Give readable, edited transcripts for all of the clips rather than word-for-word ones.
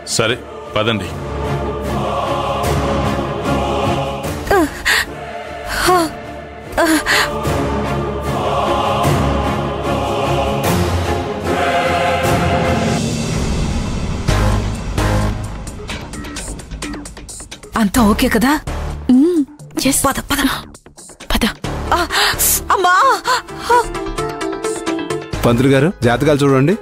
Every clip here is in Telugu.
సరే పదండి. అంతా ఓకే కదా? పద పద పద. అమ్మా! పంతులు గారు జాతకాలు చూడండి.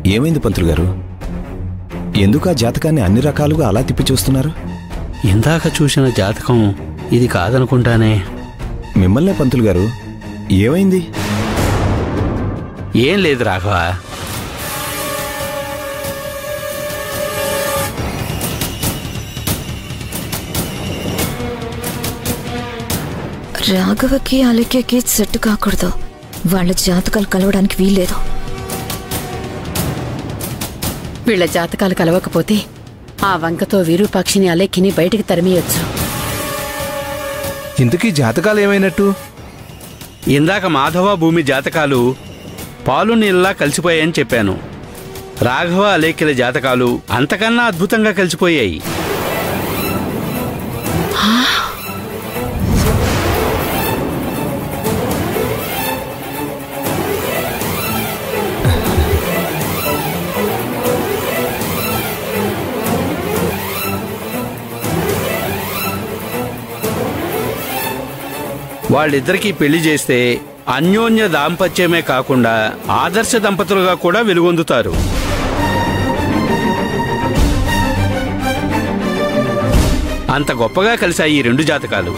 ఏమైంది పంతులు గారు? ఎందుకు ఆ జాతకాన్ని అన్ని రకాలుగా అలా తిప్పి చూస్తున్నారు? ఇందాక చూసిన జాతకం ఇది కాదనుకుంటానే. మిమ్మల్నే పంతులు గారు, ఏమైంది? ఏం లేదు రాఘవ. రాఘవకి అలక్యకి సెట్ కాకూడదు. వాళ్ళ జాతకాలు కలవడానికి వీల్లేదు. వీళ్ల జాతకాలు కలవకపోతే ఆ వంకతో విరూపాక్షిని అలేఖ్యని బయటికి తరిమేయొచ్చు. ఇంతకీ జాతకాలు ఏమైనట్టు? ఇందాక మాధవ భూమి జాతకాలు పాలు నీళ్ళలా కలిసిపోయాయని చెప్పాను. రాఘవ అలేఖ్యల జాతకాలు అంతకన్నా అద్భుతంగా కలిసిపోయాయి. వాళ్ళిద్దరికీ పెళ్లి చేస్తే అన్యోన్య దాంపత్యమే కాకుండా ఆదర్శ దంపతులుగా కూడా వెలుగొందుతారు. అంత గొప్పగా కలిశాయి ఈ రెండు జాతకాలు.